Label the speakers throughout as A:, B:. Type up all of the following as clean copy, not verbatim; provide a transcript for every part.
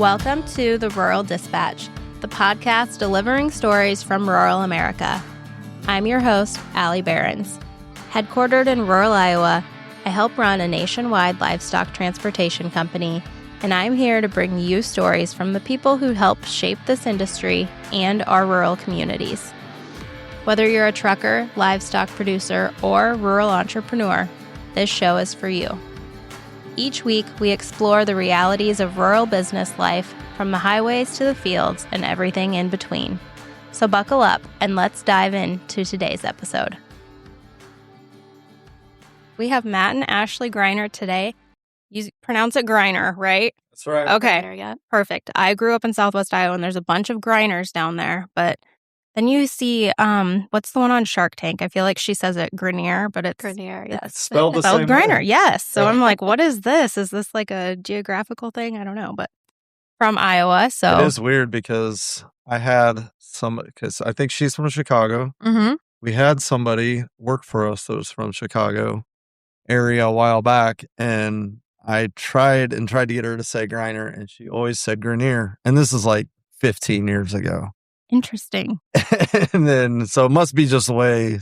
A: Welcome to the Rural Dispatch, the podcast delivering stories from rural America. I'm your host, Allie Behrens. Headquartered in rural Iowa, I help run a nationwide livestock transportation company, and I'm here to bring you stories from the people who help shape this industry and our rural communities. Whether you're a trucker, livestock producer, or rural entrepreneur, this show is for you. Each week, we explore the realities of rural business life, from the highways to the fields and everything in between. So buckle up and let's dive into today's episode. We have Matt and Ashley Greiner today. You pronounce it Greiner, right?
B: That's right.
A: Okay,
C: Greiner, yeah.
A: perfect. I grew up in Southwest Iowa, and there's a bunch of Greiners down there, but then you see, what's the one on Shark Tank? I feel like she says it Greiner, but it's
C: Greiner,
A: yeah,
C: yes.
B: Spelled the
A: spelled
B: same
A: Greiner.
B: way.
A: Yes. So
B: Yeah.
A: I'm like, what is this? Is this like a geographical thing? I don't know, but from Iowa. So
B: It is weird because because I think she's from Chicago.
A: Mhm.
B: We had somebody work for us that was from Chicago area a while back, and I tried to get her to say Greiner, and she always said Greiner. And this is like 15 years ago.
A: Interesting.
B: And then, so it must be just the way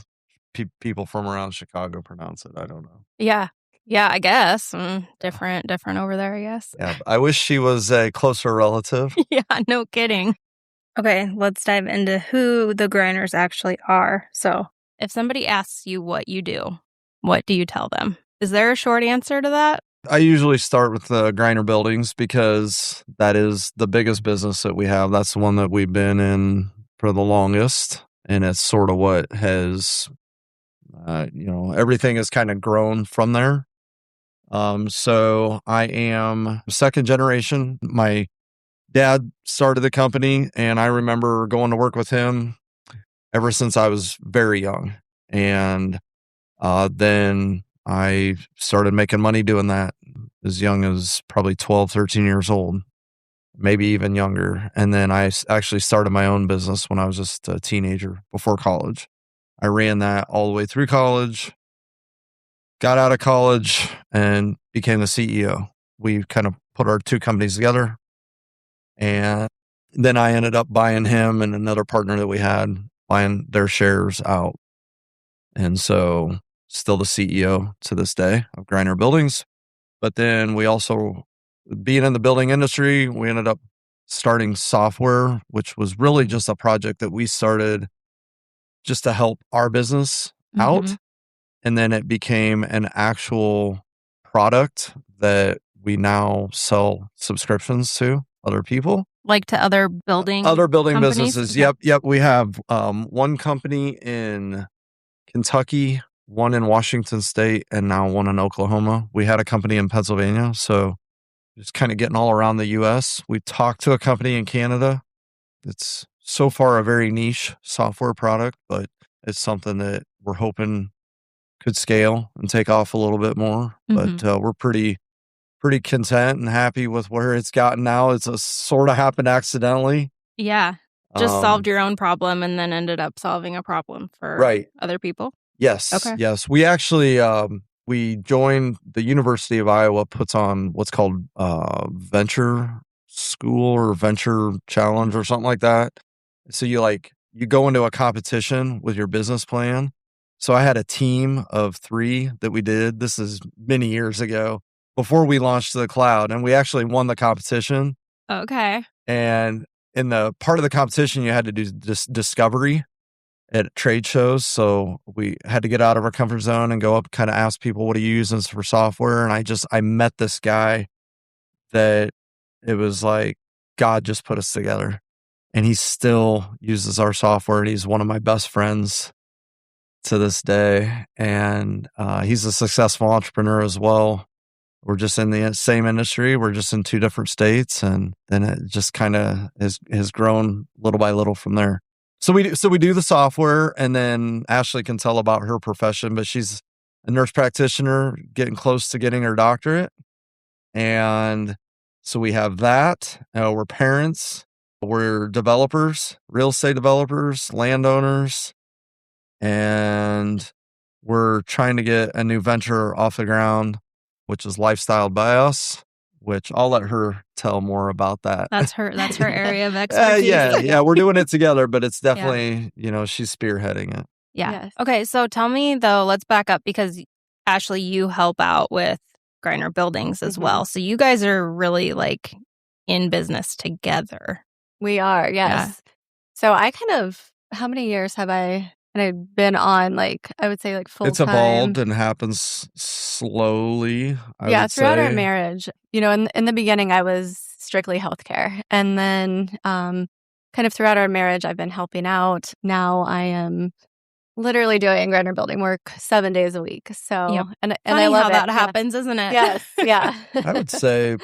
B: people from around Chicago pronounce it. I don't know.
A: Yeah. Yeah, I guess. Different over there, I guess.
B: Yeah, I wish she was a closer relative.
A: Yeah, no kidding. Okay, let's dive into who the Greiners actually are. So, if somebody asks you what you do, what do you tell them? Is there a short answer to that?
B: I usually start with the Greiner Buildings because that is the biggest business that we have. That's the one that we've been in for the longest. And it's sort of what has, everything has kind of grown from there. So I am second generation. My dad started the company, and I remember going to work with him ever since I was very young. And then I started making money doing that as young as probably 12, 13 years old, maybe even younger. And then I actually started my own business when I was just a teenager before college. I ran that all the way through college, got out of college, and became the CEO. We kind of put our two companies together. And then I ended up buying him and another partner that we had, buying their shares out. And so still the CEO to this day of Greiner Buildings. But then we also, being in the building industry, we ended up starting software, which was really just a project that we started just to help our business out. And then it became an actual product that we now sell subscriptions to other people.
A: Like to other building companies?
B: Businesses. Yep. We have one company in Kentucky, one in Washington State, and now one in Oklahoma. We had a company in Pennsylvania, so just kind of getting all around the U.S. We talked to a company in Canada. It's so far a very niche software product, but it's something that we're hoping could scale and take off a little bit more. But we're pretty content and happy with where it's gotten now. It's a sort of happened accidentally.
A: Yeah. Just solved your own problem and then ended up solving a problem for other people?
B: Yes.
A: Okay.
B: Yes. We actually, we joined the University of Iowa puts on what's called Venture School or Venture Challenge or something like that. So you go into a competition with your business plan. So I had a team of 3 that we did. This is many years ago before we launched to the cloud, and we actually won the competition.
A: Okay.
B: And in the part of the competition, you had to do discovery at trade shows. So we had to get out of our comfort zone and go up, kind of ask people, what are you using for software? And I met this guy that it was like, God just put us together, and he still uses our software. And he's one of my best friends to this day. And he's a successful entrepreneur as well. We're just in the same industry. We're just in 2 different states. And then it just kind of has grown little by little from there. So we do the software, and then Ashley can tell about her profession, but she's a nurse practitioner getting close to getting her doctorate. And so we have that. We're parents. We're developers, real estate developers, landowners, and we're trying to get a new venture off the ground, which is Lifestyled by Us, which I'll let her tell more about that.
A: That's her area of expertise.
B: Yeah, we're doing it together, but it's definitely, she's spearheading it.
A: Yeah.
C: Yes.
A: Okay, so tell me though, let's back up because Ashley, you help out with Greiner Buildings as well. So you guys are really like in business together.
C: We are, yes. So I how many years have I been on, like, I would say, like, full-time?
B: It's evolved and happens slowly, I would say.
C: Throughout our marriage. In the beginning, I was strictly healthcare. And then kind of throughout our marriage, I've been helping out. Now I am literally doing Greiner building work 7 days a week. So, and
A: Funny
C: I love
A: how
C: it.
A: that happens, isn't it?
C: Yes, yeah.
B: I would say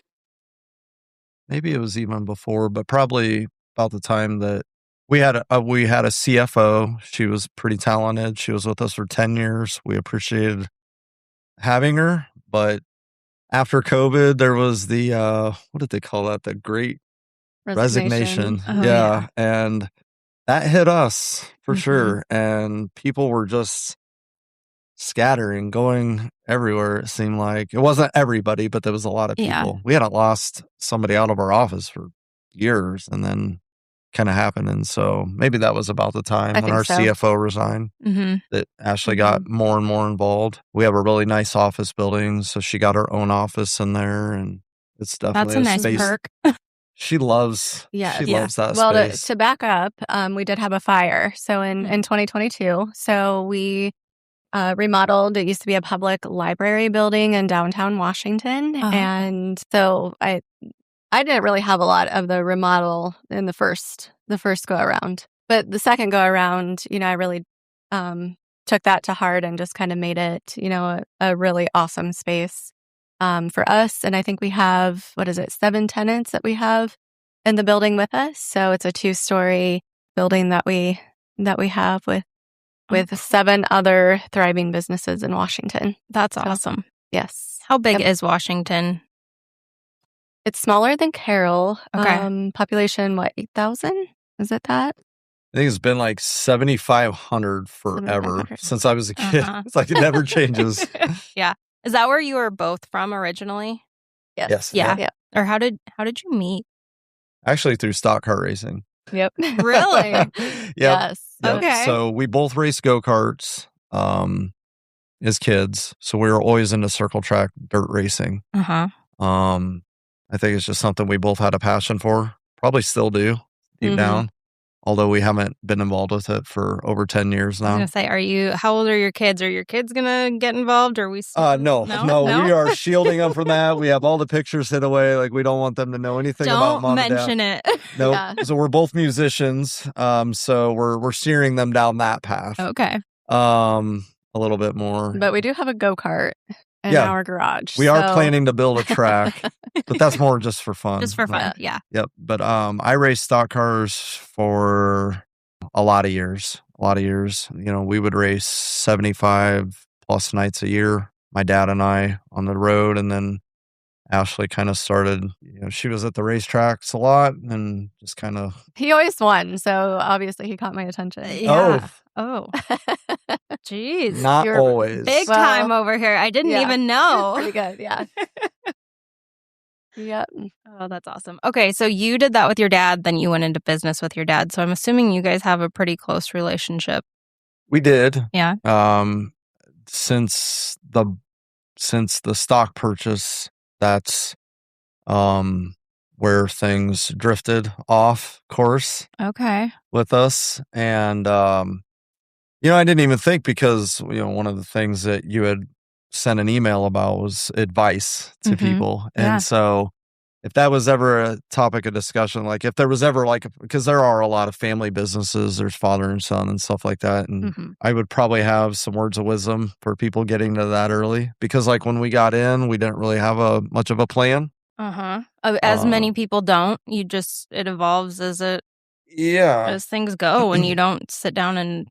B: maybe it was even before, but probably about the time that we had a CFO. She was pretty talented. She was with us for 10 years. We appreciated having her, but after COVID, there was the what did they call that? The Great Resignation.
A: Oh, yeah.
B: And that hit us for sure. And people were just scattering, going everywhere. It seemed like it wasn't everybody, but there was a lot of people.
A: Yeah.
B: We hadn't lost somebody out of our office for years, and then kind of happened. And so maybe that was about the time when our CFO resigned that Ashley got more and more involved. We have a really nice office building, so she got her own office in there, and it's definitely
A: that's a nice
B: space.
A: perk.
B: She loves that
C: well,
B: space.
C: to back up, we did have a fire. So in 2022, so we remodeled. It used to be a public library building in downtown Washington. And so I didn't really have a lot of the remodel in the first go around. But the second go around, I really took that to heart and just kind of made it, a really awesome space for us. And I think we have, 7 tenants that we have in the building with us. So it's a 2-story building that we have with 7 other thriving businesses in Washington.
A: That's awesome.
C: Yes.
A: How big is Washington?
C: It's smaller than Carroll.
A: Okay.
C: Population, 8,000? Is it that?
B: I think it's been like 7,500 forever since I was a kid. It's like it never changes.
A: Yeah. Is that where you were both from originally?
C: Yes.
A: Yeah. Or how did you meet?
B: Actually, through stock car racing.
C: Yep.
A: Really?
C: Yes.
A: Okay.
B: So we both raced go-karts as kids. So we were always into circle track dirt racing. I think it's just something we both had a passion for. Probably still do deep down. Although we haven't been involved with it for over 10 years now.
A: I was going to say, how old are your kids? Are your kids going to get involved? Or are we still...
B: No, we are shielding them from that. We have all the pictures hid away. Like, we don't want them to know anything about mom and dad.
A: Don't mention it.
B: No,
C: Yeah.
B: So we're both musicians. So we're steering them down that path.
A: Okay.
B: A little bit more.
C: But we do have a go-kart in our garage.
B: We are planning to build a track, but that's more just for fun.
A: Just for fun, yeah.
B: Yep. But I raced stock cars for a lot of years. We would race 75 plus nights a year, my dad and I on the road. And then Ashley kind of started, she was at the racetracks a lot and just kind of...
C: He always won, so obviously he caught my attention.
A: Yeah. Oh. Jeez.
B: Not always.
A: Big time over here. I didn't even know.
C: Pretty good, yeah. Yep.
A: Oh, that's awesome. Okay, so you did that with your dad, then you went into business with your dad. So I'm assuming you guys have a pretty close relationship.
B: We did.
A: Yeah.
B: Since the stock purchase, that's where things drifted off course.
A: Okay.
B: With us. And I didn't even think, because one of the things that you had sent an email about was advice to people. And so if that was ever a topic of discussion, like if there was ever because there are a lot of family businesses, there's father and son and stuff like that. And I would probably have some words of wisdom for people getting to that early, because when we got in, we didn't really have much of a plan.
A: As many people don't. It evolves as things go, and you don't sit down and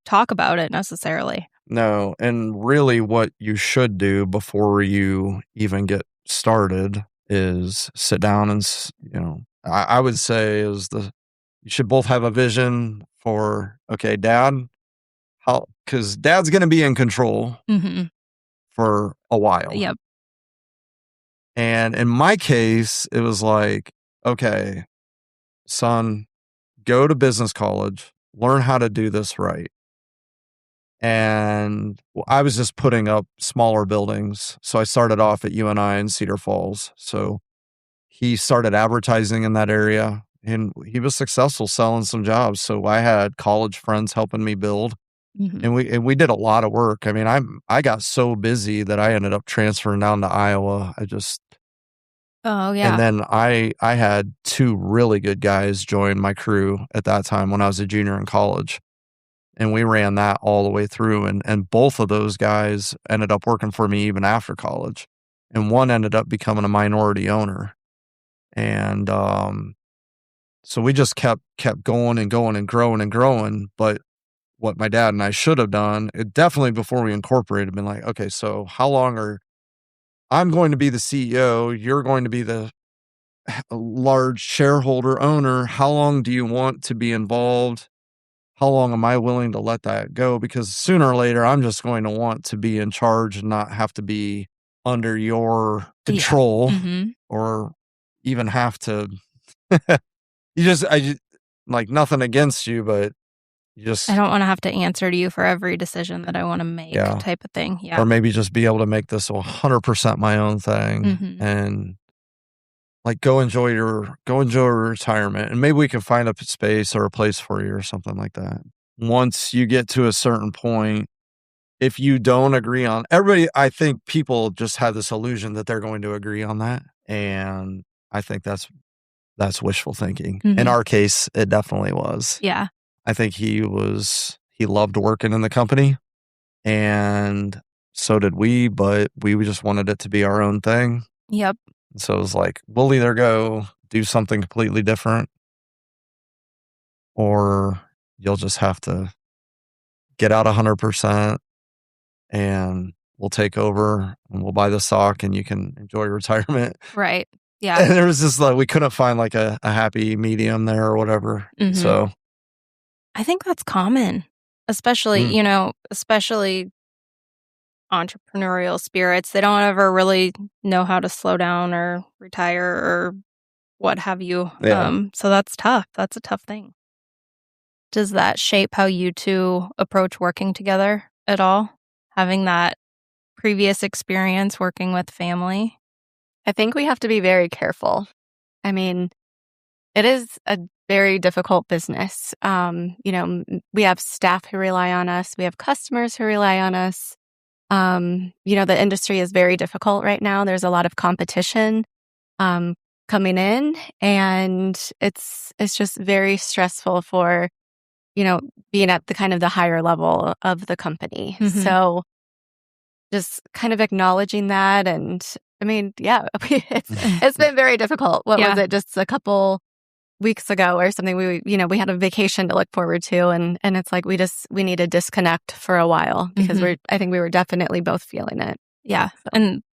A: talk about it necessarily.
B: No, and really what you should do before you even get started is sit down and, I would say you should both have a vision for, okay, Dad, because Dad's going to be in control for a while.
A: Yep.
B: And in my case, it was like, okay, son, go to business college, learn how to do this right. And I was just putting up smaller buildings. So I started off at UNI in Cedar Falls. So he started advertising in that area and he was successful selling some jobs. So I had college friends helping me build. And we did a lot of work. I mean, I got so busy that I ended up transferring down to Iowa.
C: Oh, yeah.
B: And then I had 2 really good guys join my crew at that time when I was a junior in college. And we ran that all the way through. And both of those guys ended up working for me even after college. And one ended up becoming a minority owner. And so we just kept going and going and growing and growing. But what my dad and I should have done, it definitely before we incorporated, been like, okay, so how long I'm going to be the CEO, you're going to be the large shareholder owner. How long do you want to be involved? How long am I willing to let that go? Because sooner or later, I'm just going to want to be in charge and not have to be under your control or even have to. I just like nothing against you, but
A: I don't want to have to answer to you for every decision that I want to make, type of thing. Yeah.
B: Or maybe just be able to make this 100% my own thing and like go enjoy your retirement. And maybe we can find a space or a place for you or something like that. Once you get to a certain point, if you don't agree on everybody, I think people just have this illusion that they're going to agree on that. And I think that's wishful thinking. In our case, it definitely was.
A: Yeah.
B: I think he loved working in the company and so did we, but we just wanted it to be our own thing.
A: Yep.
B: So it was like, we'll either go do something completely different or you'll just have to get out 100% and we'll take over and we'll buy the stock and you can enjoy retirement.
A: Right. Yeah.
B: And there was just like, we couldn't find like a happy medium there or whatever. So
A: I think that's common, especially, especially entrepreneurial spirits. They don't ever really know how to slow down or retire or what have you.
B: Yeah.
A: So that's tough. That's a tough thing. Does that shape how you two approach working together at all? Having that previous experience working with family?
C: I think we have to be very careful. I mean, it is a very difficult business. We have staff who rely on us. We have customers who rely on us. The industry is very difficult right now. There's a lot of competition coming in, and it's just very stressful for, being at the kind of the higher level of the company. So just kind of acknowledging that. And I mean, yeah, it's been very difficult. What was it? Just a couple weeks ago or something, we had a vacation to look forward to, and it's like we need to disconnect for a while because I think we were definitely both feeling it.
A: Yeah. So. And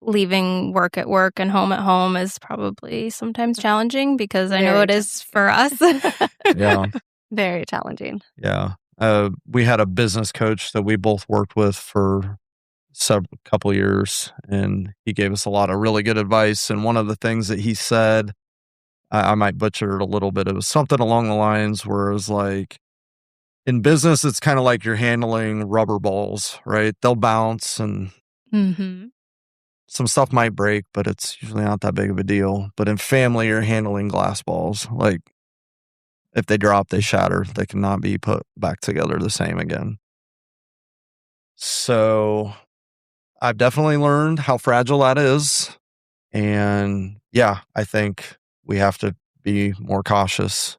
A: leaving work at work and home at home is probably sometimes challenging because I know it is for us.
B: Yeah.
C: Very challenging.
B: Yeah. We had a business coach that we both worked with for couple years, and he gave us a lot of really good advice. And one of the things that he said, I might butcher it a little bit, it was something along the lines where it was like, in business, it's kind of like you're handling rubber balls, right? They'll bounce and some stuff might break, but it's usually not that big of a deal. But in family, you're handling glass balls. Like, if they drop, they shatter. They cannot be put back together the same again. So I've definitely learned how fragile that is. And yeah, I think we have to be more cautious.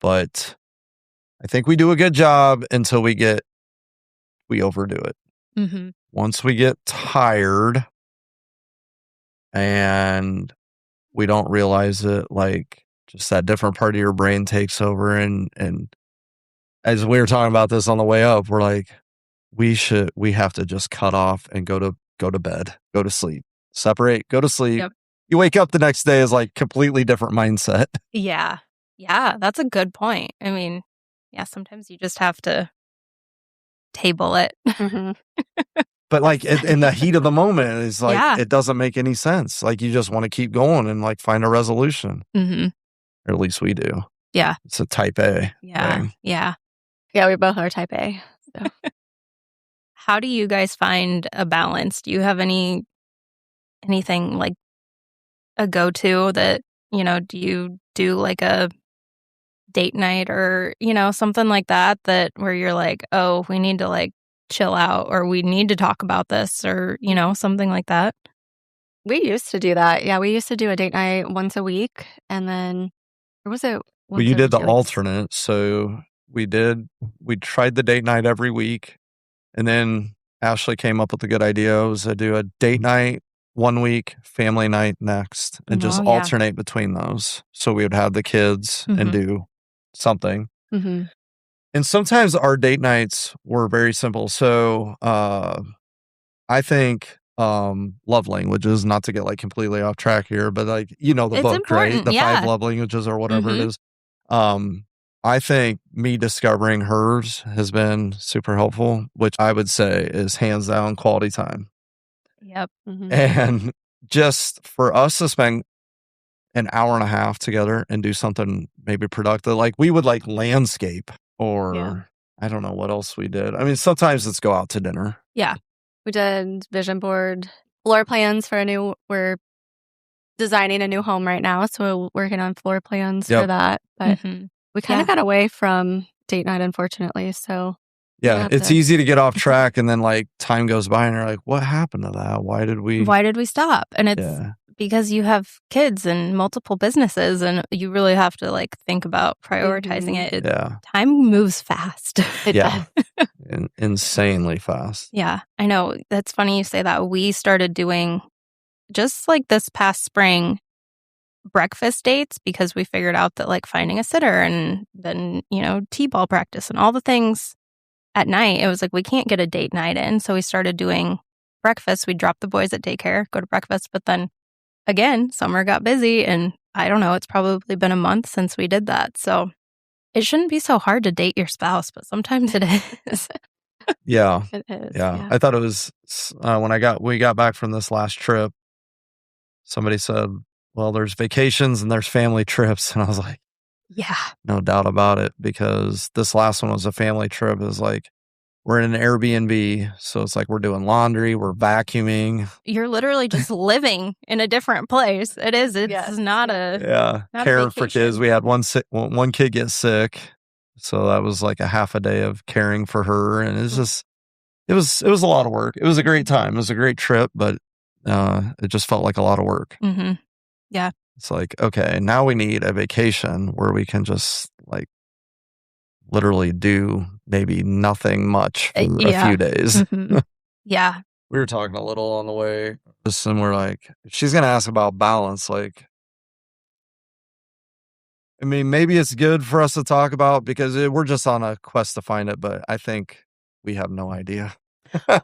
B: But I think we do a good job until we overdo it. Once we get tired and we don't realize it, like just that different part of your brain takes over. And as we were talking about this on the way up, we're like, we have to just cut off and go to bed, go to sleep, separate, go to sleep. Yep. You wake up the next day as like completely different mindset.
A: Yeah. Yeah. That's a good point. I mean, yeah, sometimes you just have to table it.
B: But like in the heat of the moment, it's like,
A: Yeah.
B: it doesn't make any sense. Like you just want to keep going and like find a resolution.
A: Mm-hmm.
B: Or at least we do.
A: Yeah.
B: It's a type A thing.
C: Yeah, we both are type A. So.
A: How do you guys find a balance? Do you have anything like a go-to that, do you do like a date night or, something like that where you're like, oh, we need to like chill out or we need to talk about this or, something like that?
C: We used to do that. Yeah, we used to do a date night once a week. And then, or was it
B: Well, you did the alternate. So we tried the date night every week. And then Ashley came up with a good idea. It was to do a date night 1 week, family night next, and just alternate between those. So we would have the kids and do something.
C: Mm-hmm.
B: And sometimes our date nights were very simple. So I think love languages, not to get like completely off track here, but like, the
A: It's
B: book,
A: important,
B: right? The 5 love languages or whatever it is. I think me discovering hers has been super helpful, which I would say is hands down quality time.
A: Yep.
C: Mm-hmm.
B: And just for us to spend an hour and a half together and do something maybe productive, like we would like landscape or I don't know what else we did. I mean, sometimes it's go out to dinner.
A: Yeah.
C: We did vision board, floor plans for we're designing a new home right now. So we're working on floor plans for that. But we kind of got away from date night, unfortunately. So
B: yeah, it's easy to get off track and then like time goes by and you're like, what happened to that? Why did we stop?
A: And it's because you have kids and multiple businesses and you really have to like think about prioritizing it. Time moves fast.
C: It does.
B: Insanely fast.
A: Yeah, I know. That's funny you say that. We started doing just like this past spring breakfast dates because we figured out that like finding a sitter and then, t-ball practice and all the things at night, it was like we can't get a date night in. So we started doing breakfast. We drop the boys at daycare, go to breakfast. But then again, summer got busy and I don't know, it's probably been a month since we did that. So it shouldn't be so hard to date your spouse, but sometimes it is.
B: Yeah.
C: It is.
B: Yeah. I thought it was when we got back from this last trip, somebody said, well, there's vacations and there's family trips. And I was like,
A: yeah,
B: no doubt about it. Because this last one was a family trip. It was like, we're in an Airbnb. So it's like, we're doing laundry, we're vacuuming.
A: You're literally just living in a different place. It is. It's not a,
B: caring for kids. We had one kid get sick. So that was like a half a day of caring for her. And it's just, it was a lot of work. It was a great time. It was a great trip, but it just felt like a lot of work.
A: Mm-hmm. Yeah.
B: It's like, okay, now we need a vacation where we can just like literally do maybe nothing much for a few days.
A: Mm-hmm. Yeah.
B: We were talking a little on the way, and we're like, if she's going to ask about balance, like, I mean, maybe it's good for us to talk about because we're just on a quest to find it, but I think we have no idea.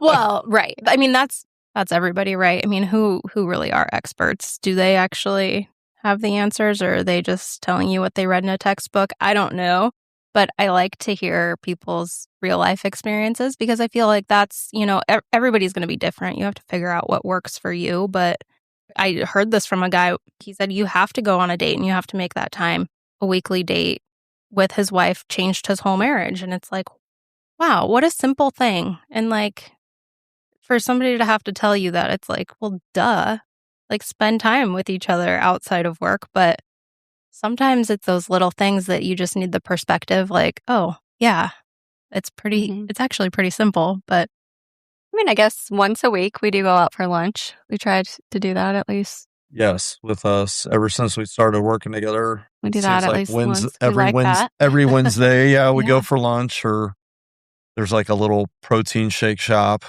A: Well, right. I mean, that's everybody, right? I mean, who really are experts? Do they actually have the answers or are they just telling you what they read in a textbook? I don't know. But I like to hear people's real life experiences because I feel like that's, everybody's going to be different. You have to figure out what works for you. But I heard this from a guy. He said, you have to go on a date and you have to make that time. A weekly date with his wife changed his whole marriage. And it's like, wow, what a simple thing. And like, for somebody to have to tell you that, it's like, well, duh. Like, spend time with each other outside of work. But sometimes it's those little things that you just need the perspective. Like, oh, yeah, it's actually pretty simple. But
C: I mean, I guess once a week we do go out for lunch. We tried to do that at least.
B: Yes, with us ever since we started working together.
C: We do that at least once.
B: Every Wednesday. Yeah, we go for lunch, or there's like a little protein shake shop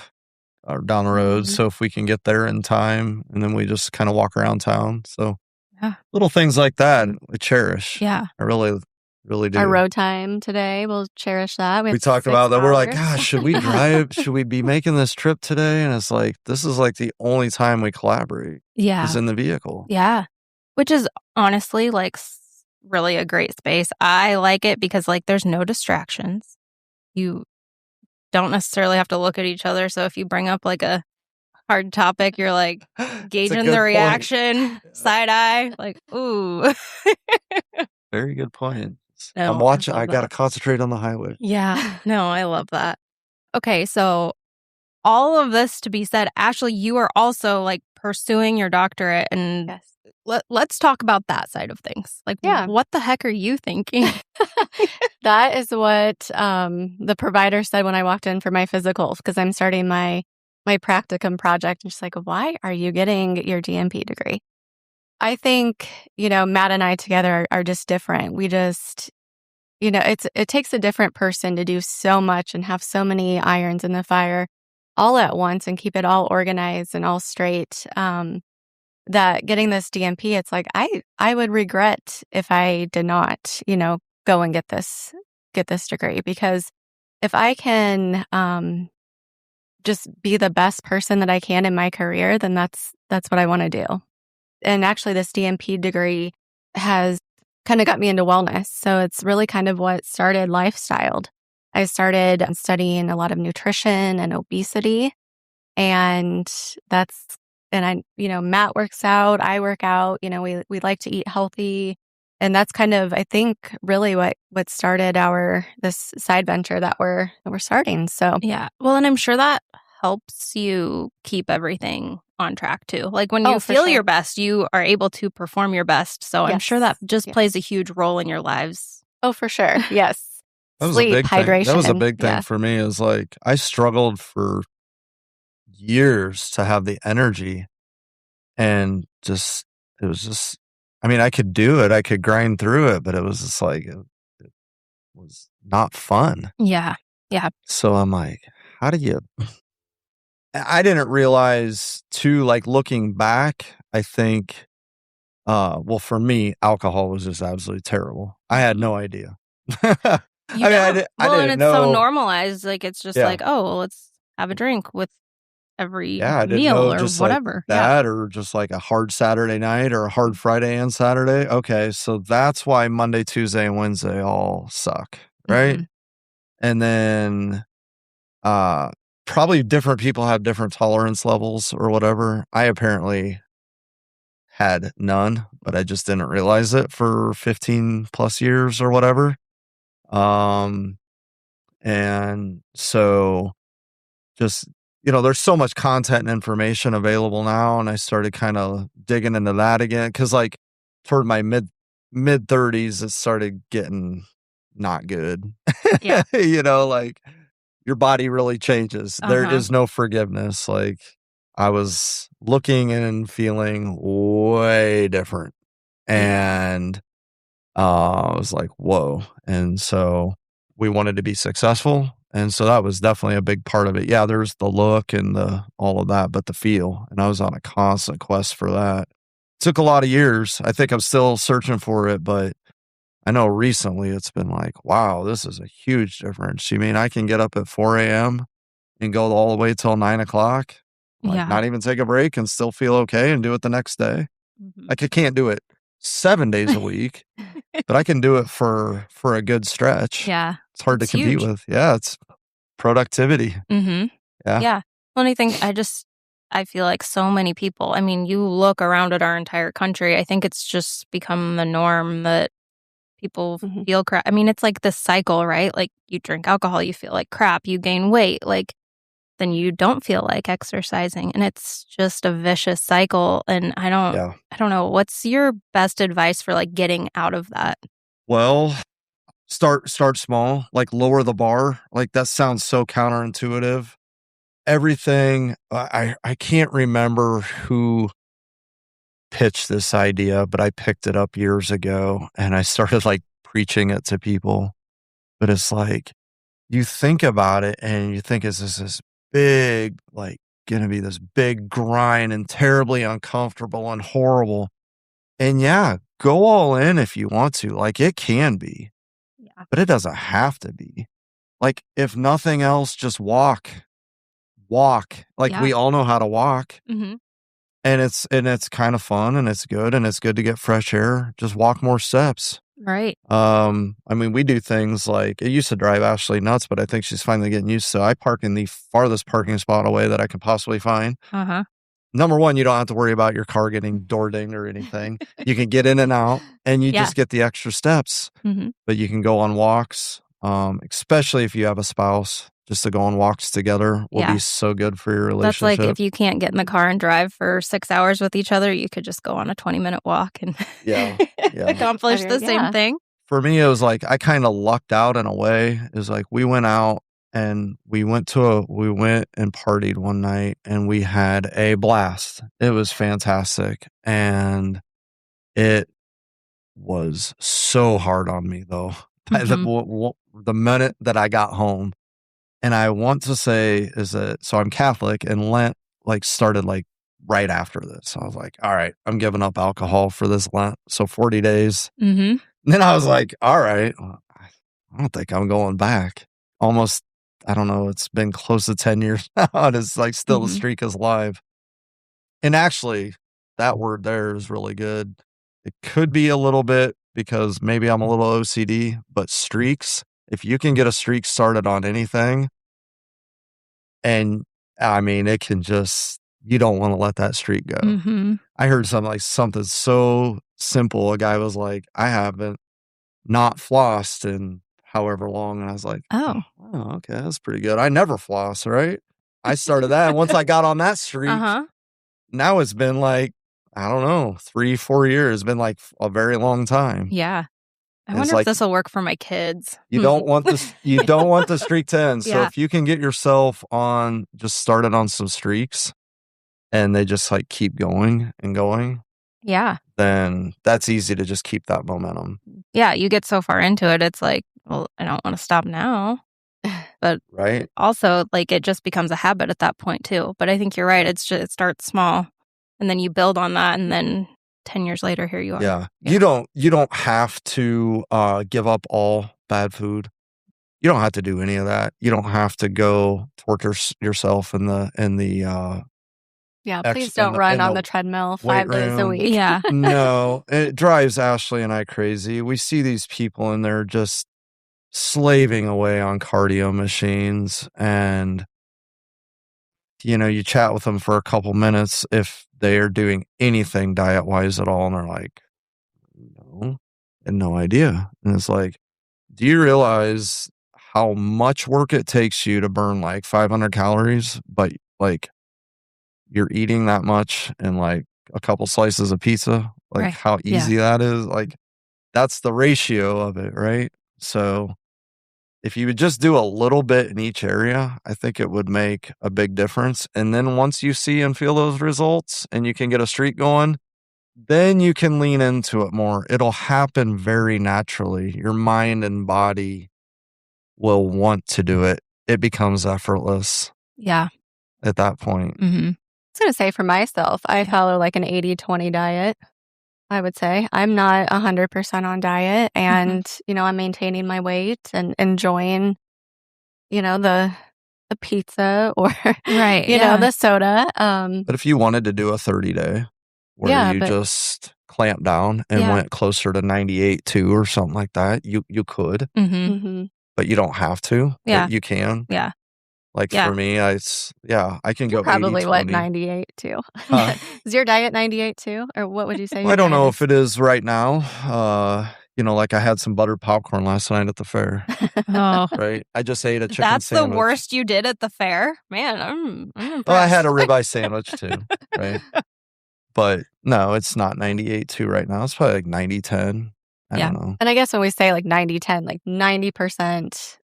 B: down the road. So if we can get there in time, and then we just kind of walk around town. So little things like that we cherish.
A: Yeah,
B: I really do.
C: Our road time today, we'll cherish that.
B: We talked about that. We're like, gosh, should we drive? Should we be making this trip today? And it's like, this is like the only time we collaborate.
A: Yeah.
B: Is in the vehicle.
A: Yeah. Which is honestly like really a great space. I like it because like there's no distractions. You don't necessarily have to look at each other. So if you bring up like a hard topic, you're like gauging the reaction, side eye, like, ooh.
B: Very good point.
A: No,
B: I'm watching. I
A: love
B: got to
A: that.
B: concentrate on the highway.
A: Yeah. No, I love that. Okay. So all of this to be said, Ashley, you are also like pursuing your doctorate, and
C: Yes.
A: let's talk about that side of things. Like,
C: Yeah.
A: what the heck are you thinking?
C: That is what the provider said when I walked in for my physical, because I'm starting my practicum project. Just like, why are you getting your DNP degree? I think, Matt and I together are just different. We just, it takes a different person to do so much and have so many irons in the fire all at once and keep it all organized and all straight. That getting this DNP, it's like I would regret if I did not, go and get this degree, because if I can just be the best person that I can in my career, then that's what I want to do. And actually, this DNP degree has kind of got me into wellness. So it's really kind of what started Lifestyled. I started studying a lot of nutrition and obesity. And Matt works out, I work out, we like to eat healthy. And that's kind of, I think, really what started this side venture that we're starting. So
A: yeah. Well, and I'm sure that helps you keep everything on track too. Like when you feel your best, you are able to perform your best. So I'm sure that just plays a huge role in your lives.
C: Oh, for sure. Yes.
B: That was
C: Sleep,
B: a big
C: hydration.
B: thing. That was a big thing for me. Is like I struggled for years to have the energy, and it was just. I mean, I could do it. I could grind through it, but it was just like it was not fun.
A: Yeah, yeah.
B: So I'm like, how do you? I didn't realize too. Like looking back, I think. Well, for me, alcohol was just absolutely terrible. I had no idea. I didn't
A: and it's
B: know.
A: so normalized. Like it's just like, oh, well, let's have a drink with every
B: I didn't
A: meal
B: know
A: or
B: just
A: whatever.
B: Like that, or just like a hard Saturday night or a hard Friday and Saturday. Okay, so that's why Monday, Tuesday, and Wednesday all suck, right?
A: Mm-hmm.
B: And then, probably different people have different tolerance levels or whatever. I apparently had none, but I just didn't realize it for 15 plus years or whatever. And so just, there's so much content and information available now. And I started kind of digging into that again. Cause like toward my mid 30s, it started getting not good.
A: Yeah.
B: Like your body really changes. There is no forgiveness. Like I was looking and feeling way different. And I was like, whoa. And so we wanted to be successful. And so that was definitely a big part of it. Yeah, there's the look and all of that, but the feel. And I was on a constant quest for that. It took a lot of years. I think I'm still searching for it, but I know recently it's been like, wow, this is a huge difference. You mean I can get up at 4 a.m. and go all the way till 9 o'clock? Like not even take a break and still feel okay and do it the next day.
A: Mm-hmm.
B: Like I can't do it 7 days a week, but I can do it for a good stretch.
A: Yeah.
B: It's hard to compete with. Yeah. It's productivity.
A: Mm-hmm. Yeah. Well, I feel like so many people, I mean, you look around at our entire country, I think it's just become the norm that people feel crap. I mean, it's like this cycle, right? Like you drink alcohol, you feel like crap, you gain weight, like then you don't feel like exercising, and it's just a vicious cycle. And I don't know. What's your best advice for like getting out of that?
B: Well, start small, like lower the bar. Like that sounds so counterintuitive. Everything, I can't remember who pitched this idea, but I picked it up years ago and I started like preaching it to people. But it's like, you think about it and you think, is this big, like going to be this big grind and terribly uncomfortable and horrible? And yeah, go all in if you want to. Like it can be, but it doesn't have to be. Like if nothing else, just walk. Like we all know how to walk.
A: Mm-hmm.
B: And it's kind of fun and it's good to get fresh air. Just walk more steps.
A: Right.
B: I mean, we do things like, it used to drive Ashley nuts, but I think she's finally getting used to it. I park in the farthest parking spot away that I can possibly find.
A: Uh-huh.
B: Number one, you don't have to worry about your car getting door dinged or anything. You can get in and out, and you just get the extra steps.
A: Mm-hmm.
B: But you can go on walks, especially if you have a spouse. Just to go on walks together will be so good for your relationship.
A: That's like if you can't get in the car and drive for 6 hours with each other, you could just go on a 20-minute walk and accomplish the same thing.
B: For me, it was like I kind of lucked out in a way. It was like we went out and we went and partied one night and we had a blast. It was fantastic. And it was so hard on me though. The minute that I got home. And I want to say so I'm Catholic, and Lent started right after this. I was like, all right, I'm giving up alcohol for this Lent. So 40 days.
A: Mm-hmm.
B: And then I was like, all right, I don't think I'm going back. Almost, I don't know, it's been close to 10 years now. And it's still the streak is live. And actually, that word there is really good. It could be a little bit because maybe I'm a little OCD, but streaks, if you can get a streak started on anything, and I mean, it can you don't want to let that streak go.
A: Mm-hmm.
B: I heard something so simple. A guy was like, I haven't not flossed in however long. And I was like, oh, okay, that's pretty good. I never floss, right? I started that. And once I got on that streak, now it's been I don't know, 3-4 years. It's been a very long time.
A: Yeah. I wonder if this will work for my kids.
B: You don't want this. You don't want the streak to end. So if you can get yourself started on some streaks, and they just keep going and going, then that's easy to just keep that momentum. Yeah,
A: you get so far into it, it's like, well, I don't want to stop now, but also it just becomes a habit at that point too. But I think you're right. It starts small, and then you build on that, and then 10 years later, here you are.
B: Yeah. You don't have to give up all bad food. You don't have to do any of that. You don't have to go torture yourself in the
C: please don't run on the treadmill 5 days a week.
A: Yeah.
B: No, it drives Ashley and I crazy. We see these people and they're just slaving away on cardio machines, and you chat with them for a couple minutes if they are doing anything diet-wise at all, and they're like, no, and no idea. And it's like, do you realize how much work it takes you to burn 500 calories, but you're eating that much and a couple slices of pizza? How easy that is? That's the ratio of it, right? So if you would just do a little bit in each area, I think it would make a big difference. And then once you see and feel those results and you can get a streak going, then you can lean into it more. It'll happen very naturally. Your mind and body will want to do it. It becomes effortless.
A: Yeah.
B: At that point.
A: Mm-hmm.
C: I was going to say for myself, I follow an 80-20 diet. I would say I'm not 100% on diet, and I'm maintaining my weight and enjoying, the pizza or the soda.
B: But if you wanted to do a 30-day where you just clamp down and went closer to 98.2 or something like that, you could, but you don't have to.
A: Yeah,
B: you can.
A: Yeah.
B: For me, I can go
C: probably
B: 80-20.
C: What 98 too. Is your diet 98 too, or what would you say?
B: Well, I don't know if it is right now. I had some buttered popcorn last night at the fair.
A: Oh,
B: right. I just ate a chicken
A: That's
B: sandwich.
A: the worst you did at the fair, man. I'm impressed.
B: Well, I had a ribeye sandwich too, right? But no, it's not 98.2 right now. It's probably 90-10. I don't know.
C: And I guess when we say 90-10, 90%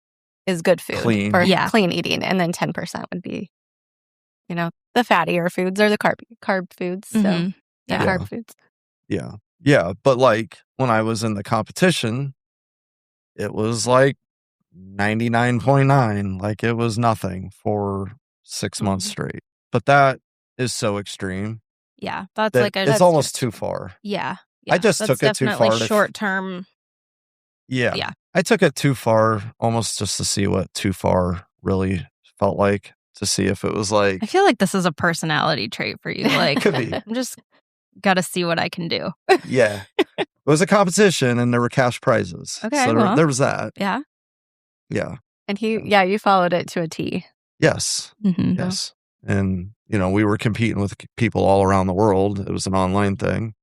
C: is good food
B: clean.
C: For clean eating, and then 10% would be, the fattier foods or the carb foods. So carb foods.
B: Yeah. Yeah. But when I was in the competition, it was 99.9. It was nothing for 6 months straight. But that is so extreme.
A: Yeah. That's
B: it's almost too far.
A: Yeah.
B: I just took it too far.
A: Short term.
B: Yeah. I took it too far almost just to see what too far really felt like, to see if it was
A: I feel like this is a personality trait for you.
B: Could be.
A: I'm just got to see what I can do.
B: Yeah. was a competition and there were cash prizes.
A: Okay,
B: So
A: well.
B: there was that.
A: Yeah.
B: Yeah.
C: And you followed it to a T.
B: Yes.
A: Mm-hmm.
B: Yes. And, we were competing with people all around the world. It was an online thing.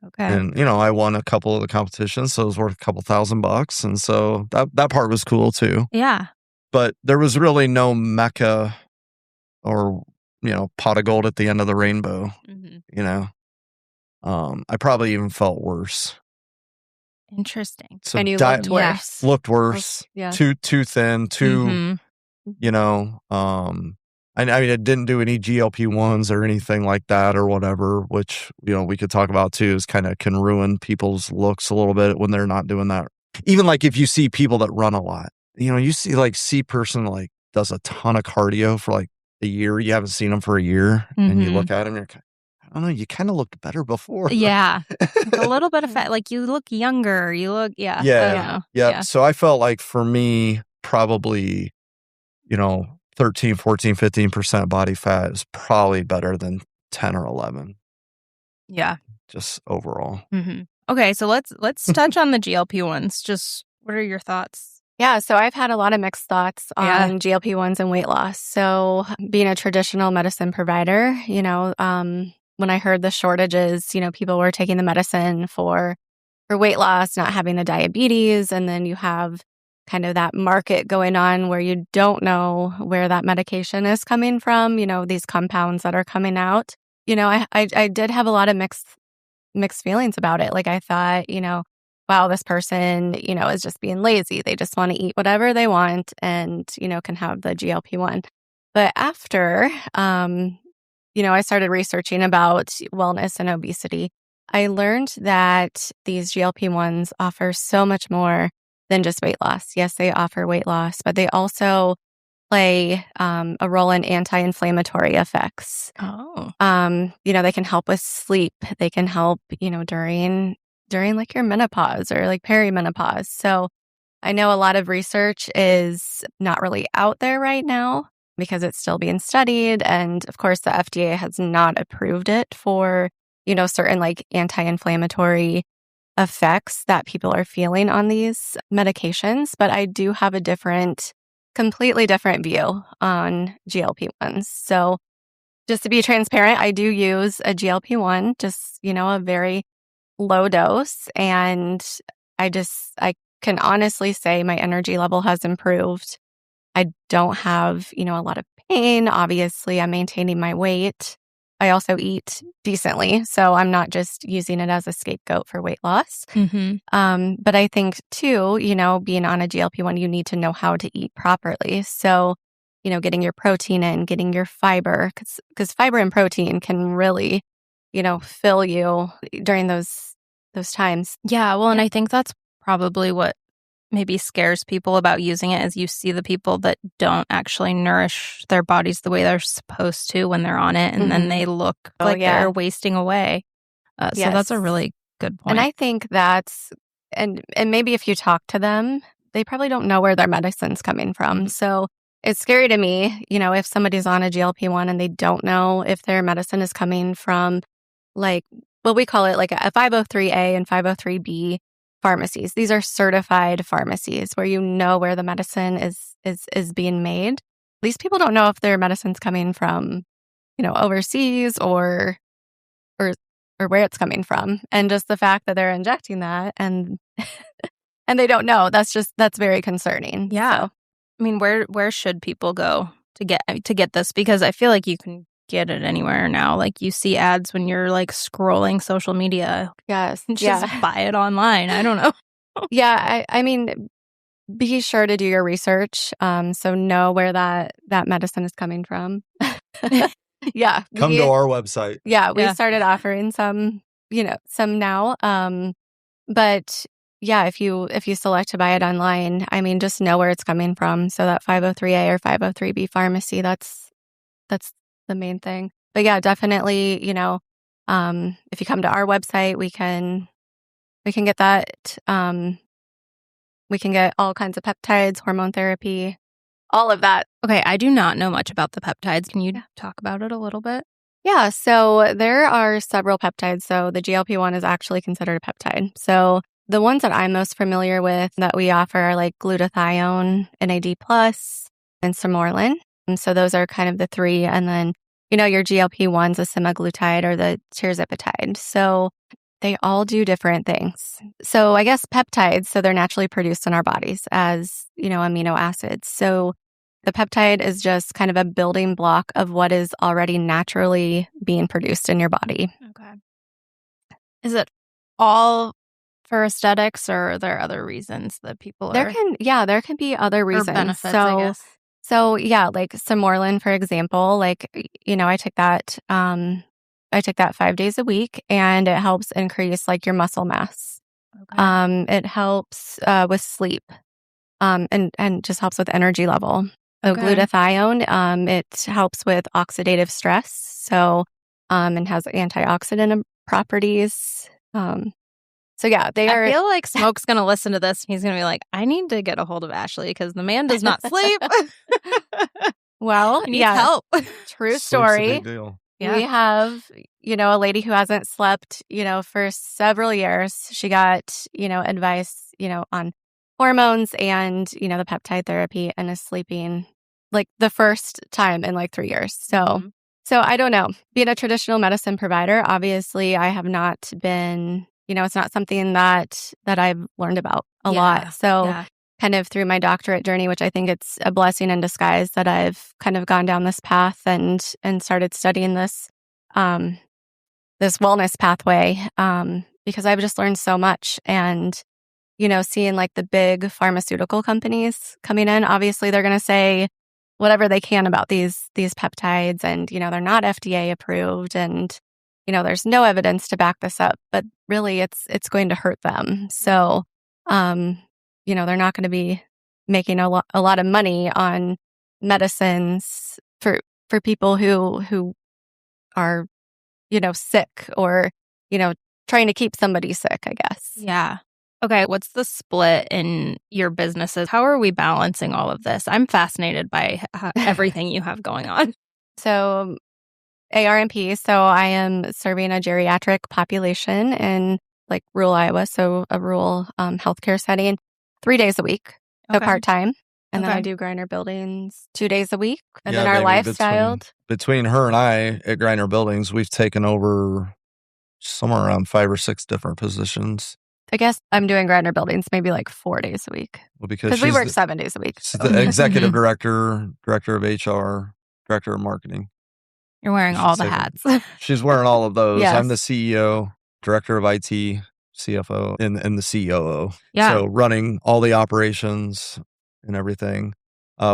A: Okay.
B: And, I won a couple of the competitions, so it was worth a couple $1,000. And so that part was cool too.
A: Yeah.
B: But there was really no mecca or, pot of gold at the end of the rainbow, I probably even felt worse.
A: Interesting.
B: So
C: and you looked worse.
B: Looked worse.
C: Yeah.
B: Too thin, too, I didn't do any GLP-1s or anything like that or whatever, which, we could talk about too, is kind of can ruin people's looks a little bit when they're not doing that. Even like if you see people that run a lot, you see like person like does a ton of cardio for like a year. You haven't seen them for a year and you look at them, you're I don't know, you kind of looked better before.
A: Yeah. Like a little bit of fat. Like you look younger. You look, yeah.
B: Yeah. So I felt like for me, probably, 13, 14, 15% body fat is probably better than 10 or 11.
A: Yeah.
B: Just overall.
A: Mm-hmm. Okay. So let's touch on the GLP-1s. Just what are your thoughts?
C: Yeah, so I've had a lot of mixed thoughts on GLP-1s and weight loss. So being a traditional medicine provider, when I heard the shortages, people were taking the medicine for weight loss, not having the diabetes. And then you have kind of that market going on where you don't know where that medication is coming from, these compounds that are coming out. I did have a lot of mixed feelings about it. Like I thought, wow, this person, is just being lazy. They just want to eat whatever they want and, can have the GLP-1. But after, I started researching about wellness and obesity, I learned that these GLP-1s offer so much more than just weight loss. Yes, they offer weight loss, but they also play a role in anti-inflammatory effects.
A: Oh.
C: They can help with sleep. They can help, during like your menopause or like perimenopause. So I know a lot of research is not really out there right now because it's still being studied. And of course, the FDA has not approved it for, certain like anti-inflammatory effects that people are feeling on these medications. But I do have a completely different view on GLP-1s. So just to be transparent, I do use a GLP-1, just, a very low dose. And I can honestly say my energy level has improved. I don't have, a lot of pain. Obviously, I'm maintaining my weight. I also eat decently, so I'm not just using it as a scapegoat for weight loss.
A: Mm-hmm.
C: But I think too, being on a GLP-1, you need to know how to eat properly. So, getting your protein in, getting your fiber, because fiber and protein can really, fill you during those times.
A: Yeah. Well, and I think that's probably what maybe scares people about using it is you see the people that don't actually nourish their bodies the way they're supposed to when they're on it, and then they look like they're wasting away. So that's a really good point.
C: And I think that's, and maybe if you talk to them, they probably don't know where their medicine's coming from. So it's scary to me, if somebody's on a GLP-1 and they don't know if their medicine is coming from like, well, we call it like a 503A and 503B pharmacies. These are certified pharmacies where where the medicine is being made. These people don't know if their medicine's coming from, overseas or where it's coming from. And just the fact that they're injecting that and and they don't know, that's very concerning.
A: Yeah.
C: So.
A: I mean, where should people go to get this? Because I feel like you can get it anywhere now. Like you see ads when you're like scrolling social media.
C: Yes.
A: Just buy it online. I don't know.
C: Yeah. I mean, be sure to do your research. So know where that medicine is coming from. Yeah.
B: Come to our website.
C: Yeah. We started offering some now. But yeah, if you select to buy it online, I mean, just know where it's coming from. So that 503A or 503B pharmacy, that's the main thing. But yeah, definitely, if you come to our website, we can get that. We can get all kinds of peptides, hormone therapy, all of that.
A: Okay, I do not know much about the peptides. Can you talk about it a little bit?
C: Yeah, so there are several peptides. So the GLP-1 is actually considered a peptide. So the ones that I'm most familiar with that we offer are like glutathione, NAD+, and Sermorelin. And so those are kind of the three. And then, your GLP-1s, the semaglutide or the tirzepatide. So they all do different things. So I guess peptides, so they're naturally produced in our bodies as, amino acids. So the peptide is just kind of a building block of what is already naturally being produced in your body.
A: Okay. Is it all for aesthetics, or are there other reasons that people
C: there can be other reasons.
A: Or benefits, I guess.
C: So yeah, like Sermorelin, for example, like, I take that 5 days a week, and it helps increase like your muscle mass.
A: Okay.
C: It helps with sleep, and just helps with energy level. So
A: Okay.
C: glutathione, it helps with oxidative stress. So, and has antioxidant properties. So yeah,
A: I feel like Smoke's going to listen to this. And he's going to be like, I need to get a hold of Ashley because the man does not sleep.
C: Well,
A: He needs help.
C: True
B: Sleep's a
C: story.
B: big deal.
A: Yeah.
C: We have, a lady who hasn't slept, for several years. She got, advice, on hormones and, the peptide therapy, and is sleeping like the first time in like 3 years. So, So I don't know. Being a traditional medicine provider, obviously I have not been, it's not something that I've learned about a lot. So kind of through my doctorate journey, which I think it's a blessing in disguise that I've kind of gone down this path and started studying this this wellness pathway, because I've just learned so much. And seeing like the big pharmaceutical companies coming in, obviously they're going to say whatever they can about these peptides, and they're not FDA approved, and there's no evidence to back this up, but really it's going to hurt them. So they're not going to be making a lot of money on medicines for people who are sick, or trying to keep somebody sick, I guess.
A: Yeah. Okay, what's the split in your businesses? How are we balancing all of this? I'm fascinated by everything you have going on.
C: So ARNP, so I am serving a geriatric population in like rural Iowa, so a rural healthcare setting, 3 days a week, so part-time. And then I do Greiner Buildings 2 days a week. And then our lifestyle.
B: Between her and I at Greiner Buildings, we've taken over somewhere around 5 or 6 different positions.
C: I guess I'm doing Greiner Buildings maybe like 4 days a week.
B: Well, because
C: we work 7 days a week.
B: She's the executive director, director of HR, director of marketing.
A: You're wearing all the hats.
B: She's wearing all of those.
C: Yes.
B: I'm the CEO, director of IT, CFO, and the COO.
A: Yeah.
B: So running all the operations and everything.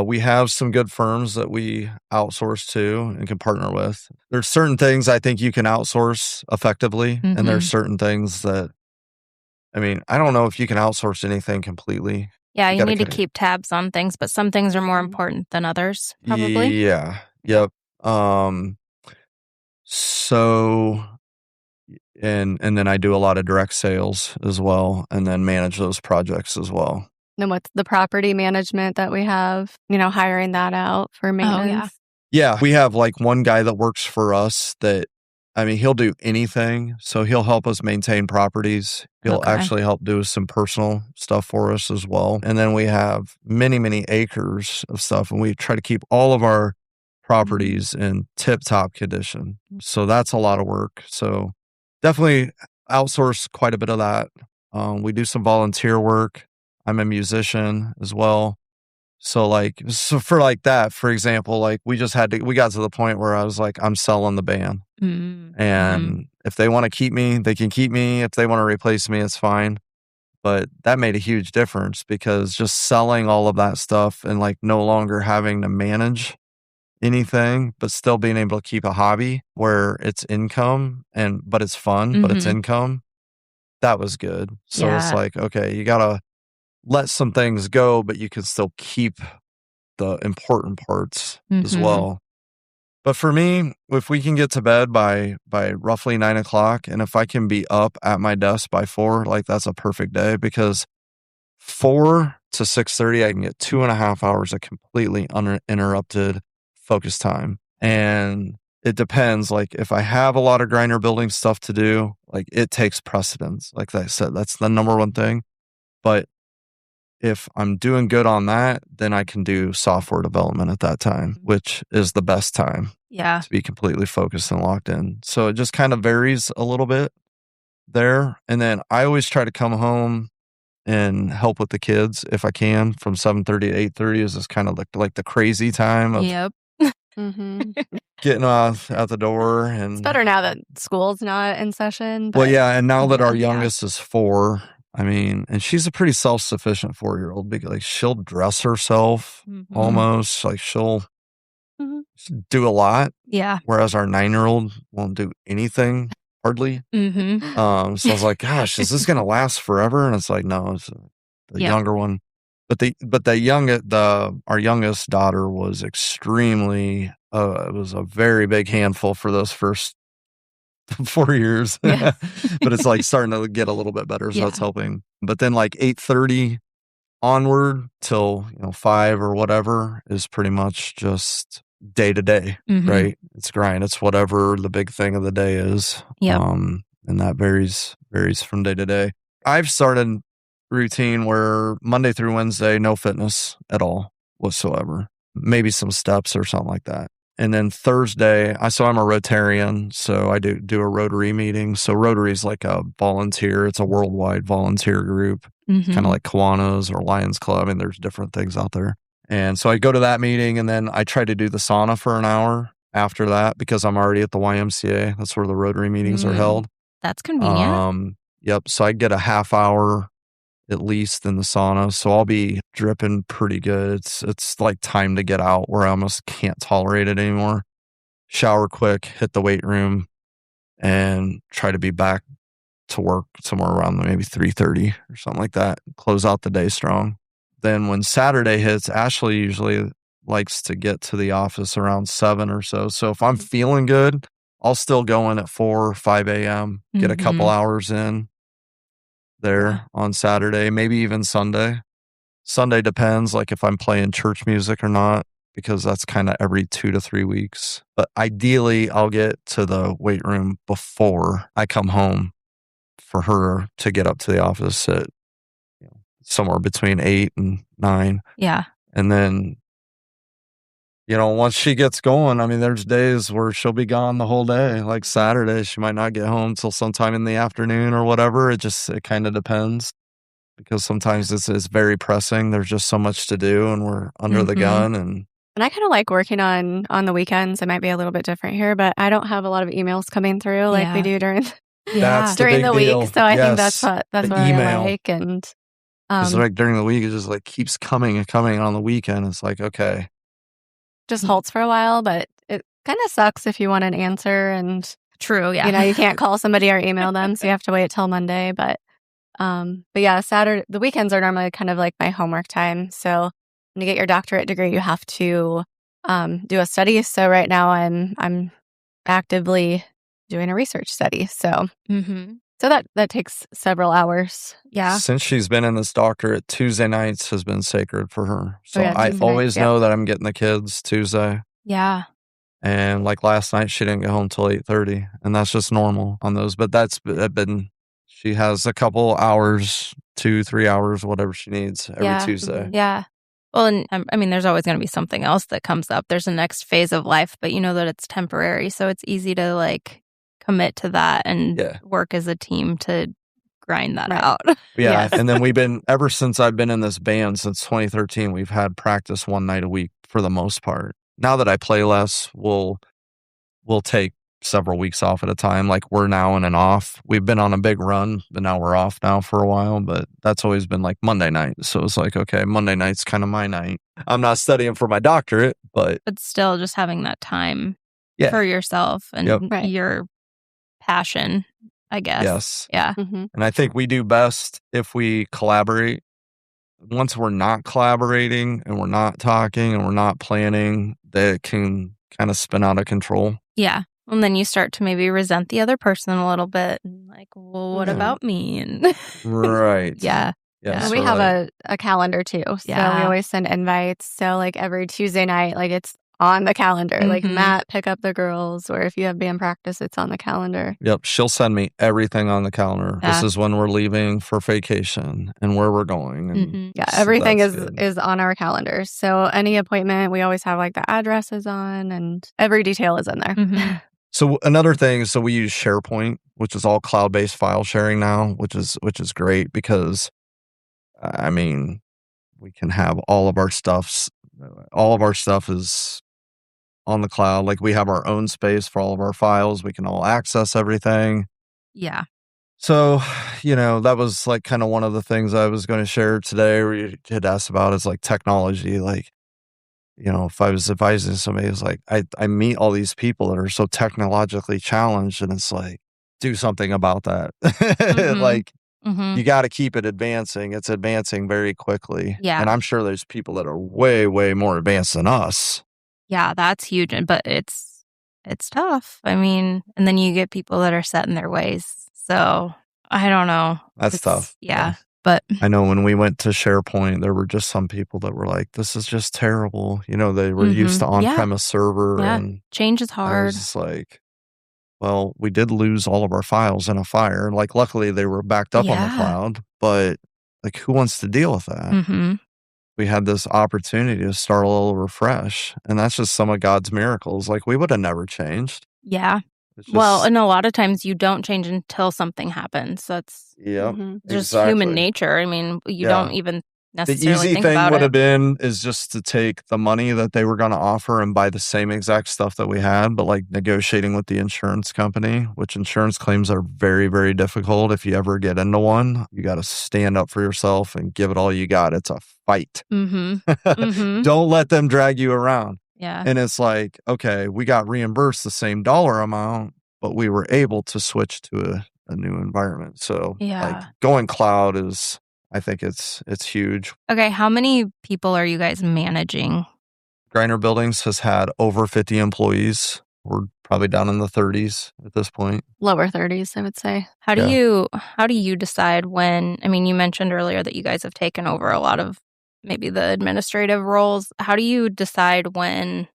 B: We have some good firms that we outsource to and can partner with. There's certain things I think you can outsource effectively, and there's certain things that, I don't know if you can outsource anything completely.
A: Yeah, you need to keep tabs on things, but some things are more important than others, probably.
B: Yeah. Yep. So, and then I do a lot of direct sales as well, and then manage those projects as well.
C: And what's the property management that we have, hiring that out for maintenance?
B: Yeah, we have like one guy that works for us that, he'll do anything. So he'll help us maintain properties. He'll actually help do some personal stuff for us as well. And then we have many, many acres of stuff, and we try to keep all of our properties in tip-top condition. So that's a lot of work. So definitely outsource quite a bit of that. We do some volunteer work. I'm a musician as well. So for like that, for example, like we got to the point where I was like, I'm selling the band. And if they want to keep me, they can keep me. If they want to replace me, it's fine. But that made a huge difference, because just selling all of that stuff and like no longer having to manage anything, but still being able to keep a hobby where it's income but it's fun, but it's income. That was good. So it's like, okay, you got to let some things go, but you can still keep the important parts as well. But for me, if we can get to bed by roughly 9 o'clock, and if I can be up at my desk by 4, like that's a perfect day, because 4 to 6:30, I can get 2.5 hours of completely uninterrupted focus time. And it depends. Like if I have a lot of Greiner building stuff to do, like it takes precedence. Like I said, that's the number one thing. But if I'm doing good on that, then I can do software development at that time, which is the best time
A: Yeah.
B: to be completely focused and locked in. So it just kind of varies a little bit there. And then I always try to come home and help with the kids if I can from 7:30 to 8:30 is just kind of like the crazy time of
A: Yep.
B: getting out the door. And
C: It's better now that school's not in session. But
B: well, yeah. And now that our
C: yeah.
B: youngest is 4, I mean, and she's a pretty self-sufficient 4-year-old. Like she'll dress herself almost. Like she'll do a lot.
A: Yeah.
B: Whereas our 9-year-old won't do anything hardly.
A: Mm-hmm.
B: So I was like, gosh, is this going to last forever? And it's like, no, it's the younger one. But our youngest daughter was extremely, it was a very big handful for those first 4 years.
A: Yeah.
B: But it's like starting to get a little bit better. So that's helping. But then like 8:30 onward till 5 or whatever is pretty much just day to day, right? It's grind. It's whatever the big thing of the day is.
A: Yep.
B: And that varies from day to day. I've started routine where Monday through Wednesday, no fitness at all whatsoever. Maybe some steps or something like that. And then Thursday, so I'm a Rotarian, so I do a Rotary meeting. So Rotary is like a volunteer. It's a worldwide volunteer group, kind of like Kiwanis or Lions Club. And there's different things out there. And so I go to that meeting and then I try to do the sauna for an hour after that because I'm already at the YMCA. That's where the Rotary meetings are held.
A: That's convenient.
B: Yep. So I get a half hour at least in the sauna. So I'll be dripping pretty good. It's like time to get out where I almost can't tolerate it anymore. Shower quick, hit the weight room, and try to be back to work somewhere around maybe 3:30 or something like that. Close out the day strong. Then when Saturday hits, Ashley usually likes to get to the office around 7 or so. So if I'm feeling good, I'll still go in at 4 or 5 a.m., get a couple hours in there on Saturday, maybe even Sunday. Sunday depends, like if I'm playing church music or not, because that's kind of every 2 to 3 weeks. But ideally, I'll get to the weight room before I come home for her to get up to the office at somewhere between 8 and 9.
A: Yeah.
B: And then, once she gets going, I mean, there's days where she'll be gone the whole day. Like Saturday, she might not get home till sometime in the afternoon or whatever. It kind of depends because sometimes it's very pressing. There's just so much to do and we're under the gun. And
C: I kind of like working on the weekends. It might be a little bit different here, but I don't have a lot of emails coming through like we do during the week. So I think that's what I like. And
B: it's like during the week, it just like keeps coming and coming on the weekend. It's like, okay.
C: Just halts for a while, but it kind of sucks if you want an answer and
A: true, yeah.
C: You can't call somebody or email them, so you have to wait till Monday. But yeah, Saturday, the weekends are normally kind of like my homework time. So when you get your doctorate degree, you have to do a study. So right now I'm actively doing a research study. So so that takes several hours. Yeah.
B: Since she's been in this doctorate, Tuesday nights has been sacred for her. So I always know that I'm getting the kids Tuesday.
A: Yeah.
B: And like last night, she didn't get home till 8:30, and that's just normal on those. But she has a couple hours, 2-3 hours, whatever she needs every Tuesday.
C: Yeah.
A: Well, and I mean, there's always going to be something else that comes up. There's a next phase of life, but you know that it's temporary. So it's easy to like commit to that and work as a team to grind that out.
B: Yeah. And then ever since I've been in this band since 2013, we've had practice one night a week for the most part. Now that I play less, we'll take several weeks off at a time. Like we're now in and off. We've been on a big run, but now we're off now for a while. But that's always been like Monday night. So it's like, okay, Monday night's kind of my night. I'm not studying for my doctorate, but
A: still just having that time for yourself and your passion, I guess.
B: Yes.
A: Yeah.
B: And I think we do best if we collaborate. Once we're not collaborating and we're not talking and we're not planning, that can kind of spin out of control.
A: Yeah. And then you start to maybe resent the other person a little bit. And like, well, what about me? And
B: right.
A: Yeah.
B: Yes,
C: we have a calendar too. So we always send invites. So like every Tuesday night, like it's on the calendar. Like
A: Mhm.
C: Matt, pick up the girls, or if you have band practice, it's on the calendar.
B: Yep. She'll send me everything on the calendar.
A: Yeah.
B: This is when we're leaving for vacation and where we're going. And
A: Mhm.
C: Yeah,
B: so
C: everything
B: that's
C: is
B: good.
C: is on our calendar. So any appointment, we always have like the addresses on, and every detail is in there.
A: Mhm.
B: So another thing, so we use SharePoint, which is all cloud-based file sharing now, which is great because I mean, we can have all of our stuff is on the cloud. Like we have our own space for all of our files. We can all access everything.
A: Yeah.
B: So, that was like kind of one of the things I was going to share today where you had asked about is like technology. Like, if I was advising somebody, it's like I meet all these people that are so technologically challenged and it's like, do something about that.
A: Mhm.
B: Like,
A: Mhm.
B: you got to keep it advancing. It's advancing very quickly.
A: Yeah.
B: And I'm sure there's people that are way, way more advanced than us.
A: Yeah, that's huge, but it's tough. I mean, and then you get people that are set in their ways. So, I don't know.
B: That's tough.
A: Yeah. But
B: I know when we went to SharePoint, there were just some people that were like, this is just terrible. They were used to
A: Mhm. Yeah.
B: on-premise server.
A: Yeah.
B: And
A: Change is
B: I
A: hard.
B: was just like, well, we did lose all of our files in a fire. Like, luckily they were backed up on the
A: Yeah.
B: cloud, but like, who wants to deal with that?
A: Mhm.
B: We had this opportunity to start all over fresh. And that's just some of God's miracles. Like, we would have never changed.
A: Yeah.
B: It's
A: Well,
B: just,
A: and a lot of times you don't change until something happens. That's
B: yep,
C: Mhm.
A: just human
B: exactly.
A: nature. I mean, you
B: Yeah.
A: don't even
B: The
A: necessarily
B: easy
A: think
B: thing
A: about
B: would
A: it.
B: have been is just to take the money that they were going to offer and buy the same exact stuff that we had, but like negotiating with the insurance company, which insurance claims are very, very difficult. If you ever get into one, you got to stand up for yourself and give it all you got. It's a fight.
A: Mhm. Mhm.
B: Don't let them drag you around.
A: Yeah.
B: And it's like, okay, we got reimbursed the same dollar amount, but we were able to switch to a new environment. So like
A: Yeah.
B: going cloud is, I think it's huge.
A: Okay, how many people are you guys managing?
B: Greiner Buildings has had over 50 employees. We're probably down in the 30s at this point.
C: Lower 30s, I would say.
A: How do
B: Yeah.
A: you decide when, I mean, you mentioned earlier that you guys have taken over a lot of maybe the administrative roles. How do you decide when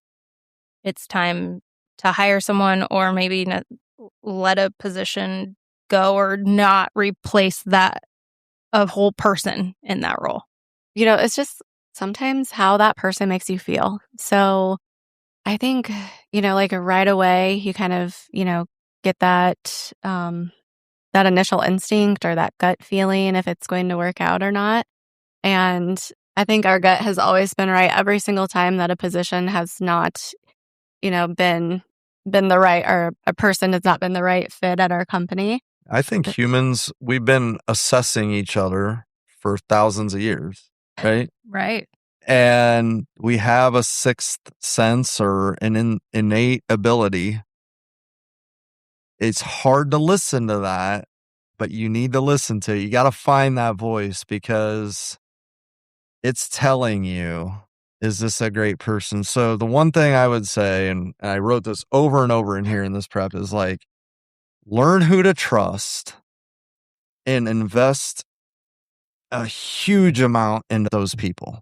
A: it's time to hire someone or maybe let a position go or not replace a whole person in that role?
C: It's just sometimes how that person makes you feel. So I think, like right away, you kind of, get that that initial instinct or that gut feeling if it's going to work out or not. And I think our gut has always been right every single time that a position has not, been the right, or a person has not been the right fit at our company.
B: I think humans, we've been assessing each other for thousands of years, right?
A: Right.
B: And we have a sixth sense or an innate ability. It's hard to listen to that, but you need to listen to it. You got to find that voice because it's telling you, is this a great person? So the one thing I would say, and I wrote this over and over in here in this prep, is like, learn who to trust and invest a huge amount into those people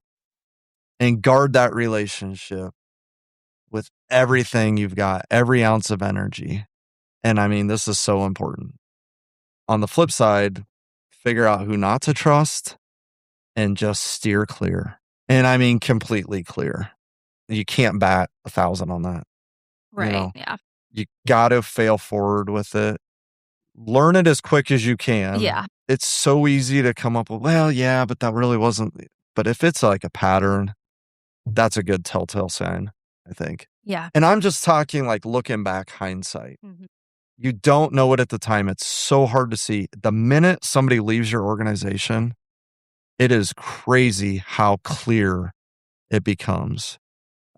B: and guard that relationship with everything you've got, every ounce of energy. And I mean, this is so important. On the flip side, figure out who not to trust and just steer clear. And I mean, completely clear. You can't bat 1,000 on that.
A: Right. Yeah.
B: You got to fail forward with it. Learn it as quick as you can.
A: Yeah.
B: It's so easy to come up with, well, yeah, but that really wasn't. But if it's like a pattern, that's a good telltale sign, I think.
A: Yeah.
B: And I'm just talking like looking back, hindsight.
A: Mhm.
B: You don't know it at the time. It's so hard to see. The minute somebody leaves your organization, it is crazy how clear it becomes.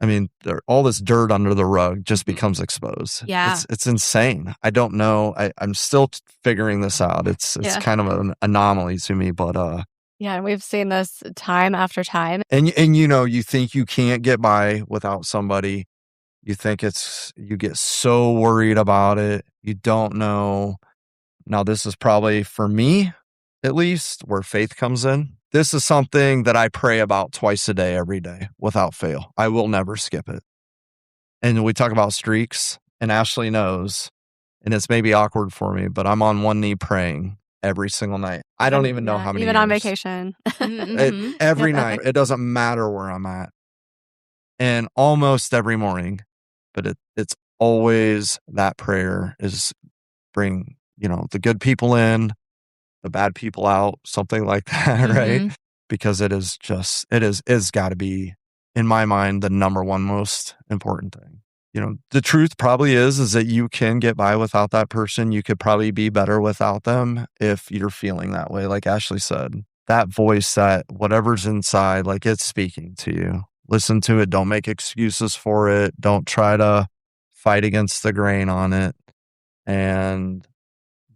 B: I mean, all this dirt under the rug just becomes exposed.
A: Yeah.
B: It's insane. I don't know. I'm still figuring this out. It's
A: Yeah.
B: kind of an anomaly to me, but
C: Yeah, and we've seen this time after time.
B: and you think you can't get by without somebody. You think you get so worried about it. You don't know. Now, this is probably for me, at least, where faith comes in. This is something that I pray about twice a day, every day, without fail. I will never skip it. and we talk about streaks, and Ashley knows, and it's maybe awkward for me, but I'm on one knee praying every single night. I don't even know how many
C: even
B: years.
C: on vacation.
B: Every night. It doesn't matter where I'm at. And almost every morning, but it's always that prayer is bring, the good people in, the bad people out, something like that, right? Because it's got to be, in my mind, the number one most important thing. The truth probably is that you can get by without that person. You could probably be better without them if you're feeling that way. Like Ashley said, that voice, that whatever's inside, like it's speaking to you. Listen to it. Don't make excuses for it. Don't try to fight against the grain on it. And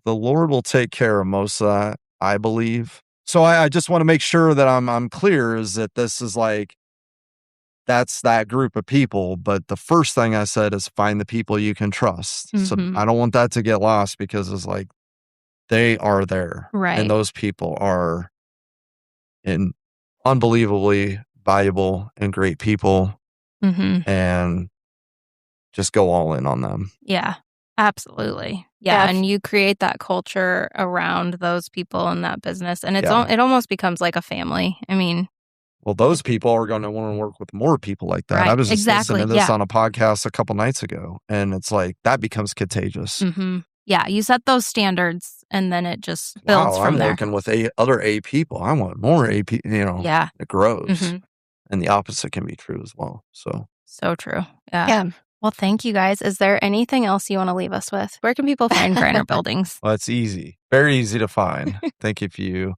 B: the Lord will take care of most of that, I believe. So I just want to make sure that I'm clear, is that this is like, that's that group of people. But the first thing I said is find the people you can trust. So I don't want that to get lost, because it's like they are there.
A: Right.
B: And those people are unbelievably valuable and great people. And just go all in on them.
A: Yeah, absolutely. Yeah, and you create that culture around those people in that business, and it almost becomes like a family. I mean,
B: well, those people are going to want to work with more people like that.
A: Right,
B: I was just listening to this
A: yeah.
B: on a podcast a couple nights ago, and it's like that becomes contagious.
A: Yeah, you set those standards, and then it just builds from there.
B: I'm working with other A people. I want more A people.
A: Yeah,
B: it grows, and the opposite can be true as well.
A: So true. Yeah. Well, thank you guys. Is there anything else you want to leave us with? Where can people find Greiner Buildings?
B: Well, it's easy. Very easy to find. I think if you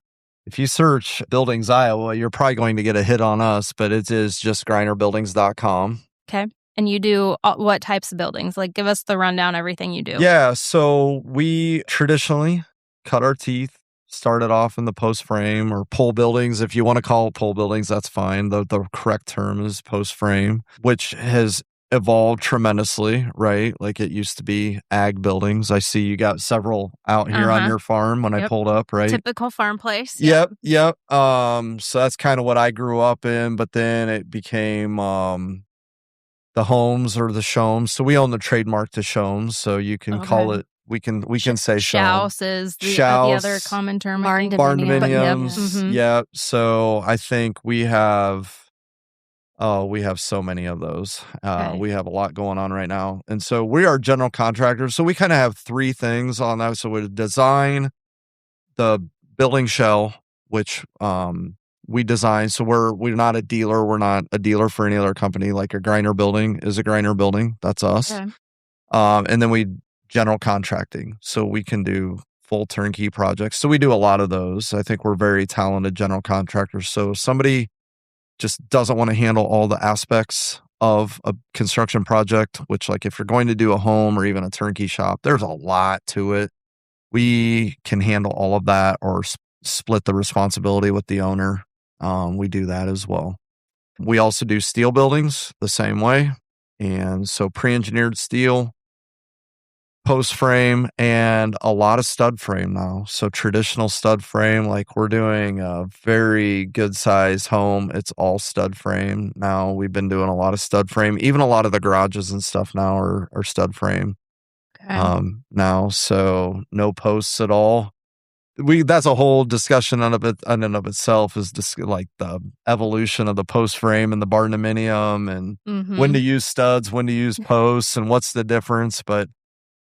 B: search Buildings Iowa, you're probably going to get a hit on us, but it is just GreinerBuildings.com.
A: Okay. And you do what types of buildings? Like, give us the rundown, everything you do.
B: Yeah. So we traditionally cut our teeth, started off in the post frame or pole buildings. If you want to call it pole buildings, that's fine. The correct term is post frame, which has evolved tremendously, right? Like it used to be ag buildings. I see you got several out here on your farm when I pulled up, right?
A: Typical farm place.
B: Yep. So that's kind of what I grew up in, but then it became the homes or the shomes. So we own the trademark to shomes, so you can call it, we can say
A: Shouse is the other common term.
B: Barn dominiums. Yeah. So I think we have so many of those. We have a lot going on right now. And so we are general contractors. So we kind of have three things on that. So we design the building shell, which we design. So we're not a dealer. We're not a dealer for any other company. Like a Greiner building is a Greiner building. That's us. Okay. And then we general contracting. So we can do full turnkey projects. So we do a lot of those. I think we're very talented general contractors. So somebody just doesn't want to handle all the aspects of a construction project, which, like, if you're going to do a home or even a turnkey shop, there's a lot to it. We can handle all of that or split the responsibility with the owner. We do that as well. We also do steel buildings the same way. And so pre-engineered steel, post frame, and a lot of stud frame now. So traditional stud frame, like we're doing a very good size home. It's all stud frame now. We've been doing a lot of stud frame. Even a lot of the garages and stuff now are stud frame now. So no posts at all. That's a whole discussion in and of itself, is like the evolution of the post frame and the barn dominium, and when to use studs, when to use posts, and what's the difference. But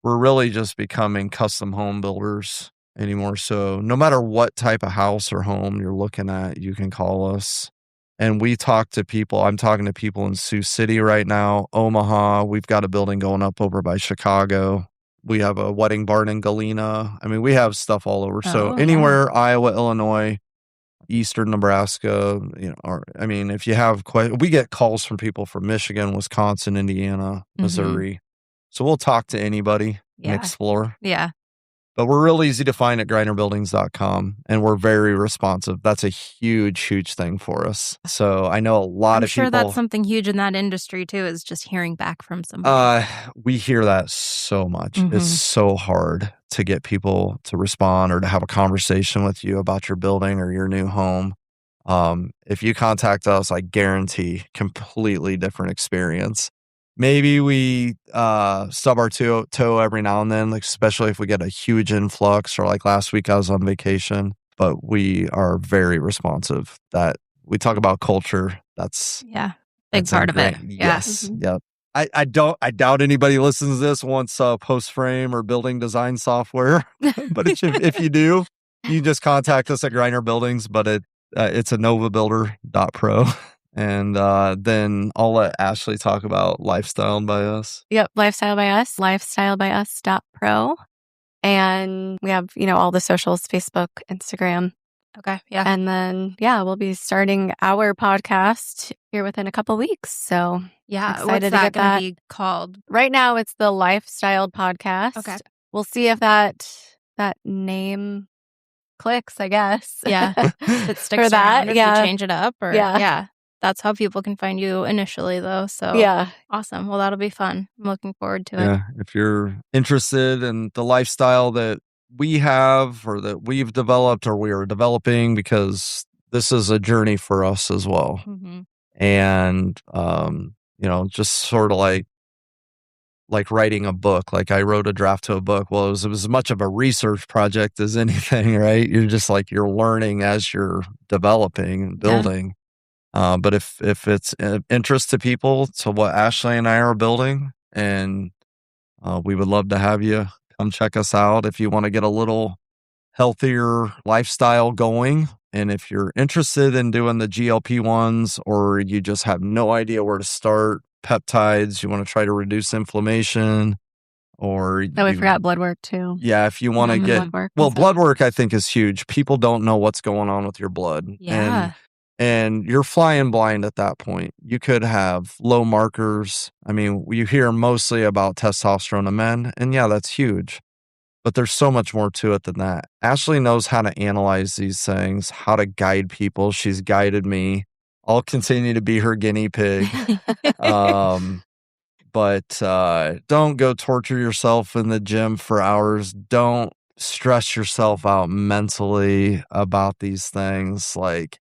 B: we're really just becoming custom home builders anymore. So no matter what type of house or home you're looking at, you can call us. And we talk to people. I'm talking to people in Sioux City right now, Omaha. We've got a building going up over by Chicago. We have a wedding barn in Galena. I mean, we have stuff all over. So anywhere, Iowa, Illinois, Eastern Nebraska, if you have we get calls from people from Michigan, Wisconsin, Indiana, Missouri. So we'll talk to anybody and explore.
A: Yeah.
B: But we're real easy to find at GreinerBuildings.com, and we're very responsive. That's a huge, huge thing for us. So I know a lot of people. I'm sure
A: that's something huge in that industry too, is just hearing back from somebody.
B: We hear that so much. It's so hard to get people to respond or to have a conversation with you about your building or your new home. If you contact us, I guarantee completely different experience. maybe we stub our toe every now and then, like especially if we get a huge influx, or like last week I was on vacation. But we are very responsive. That we talk about culture. That's
A: big part of it.
B: Yes. Yep. I doubt anybody listens to this wants post frame or building design software. But if you do, you just contact us at Greiner Buildings. But it's a novabuilder.pro. And then I'll let Ashley talk about Lifestyle by Us.
C: Yep, Lifestyle by Us, lifestylebyus.pro. And we have, all the socials, Facebook, Instagram.
A: Okay, yeah.
C: And then, we'll be starting our podcast here within a couple weeks. So
A: yeah,
C: excited
A: what's that
C: to get
A: going to be called?
C: Right now, it's the Lifestyle Podcast.
A: Okay.
C: We'll see if that name clicks, I guess.
A: Yeah. If it sticks
C: For that,
A: around, if you change it up. Or, yeah. That's how people can find you initially, though. So awesome. Well, that'll be fun. I'm looking forward to it.
B: Yeah. If you're interested in the lifestyle that we have or that we've developed or we are developing, because this is a journey for us as well.
A: Mm-hmm.
B: And, just sort of like writing a book. Like I wrote a draft to a book. Well, it was as much of a research project as anything, right? You're just like, you're learning as you're developing and building. But if it's of interest to people, to what Ashley and I are building, and we would love to have you come check us out if you want to get a little healthier lifestyle going. And if you're interested in doing the GLP-1s, or you just have no idea where to start, peptides, you want to try to reduce inflammation, or
C: we forgot blood work too.
B: Yeah, if you want to get blood work, I think is huge. People don't know what's going on with your blood.
A: Yeah.
B: And you're flying blind at that point. You could have low markers. I mean, you hear mostly about testosterone in men, and that's huge. But there's so much more to it than that. Ashley knows how to analyze these things, how to guide people. She's guided me. I'll continue to be her guinea pig. But don't go torture yourself in the gym for hours. Don't stress yourself out mentally about these things. Like,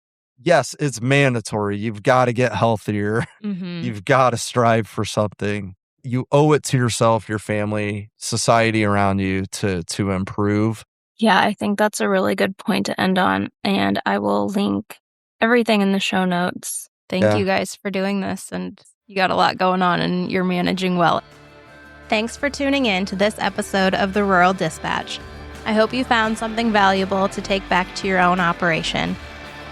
B: yes, it's mandatory. You've got to get healthier.
A: Mm-hmm.
B: You've got to strive for something. You owe it to yourself, your family, society around you to improve.
A: Yeah, I think that's a really good point to end on. And I will link everything in the show notes. Thank you guys for doing this. And you got a lot going on and you're managing well. Thanks for tuning in to this episode of the Rural Dispatch. I hope you found something valuable to take back to your own operation.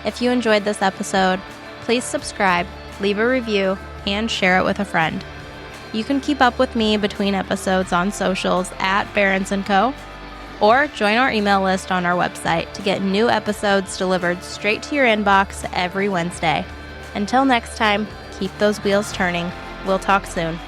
A: If you enjoyed this episode, please subscribe, leave a review, and share it with a friend. You can keep up with me between episodes on socials at Barons & Co. or join our email list on our website to get new episodes delivered straight to your inbox every Wednesday. Until next time, keep those wheels turning. We'll talk soon.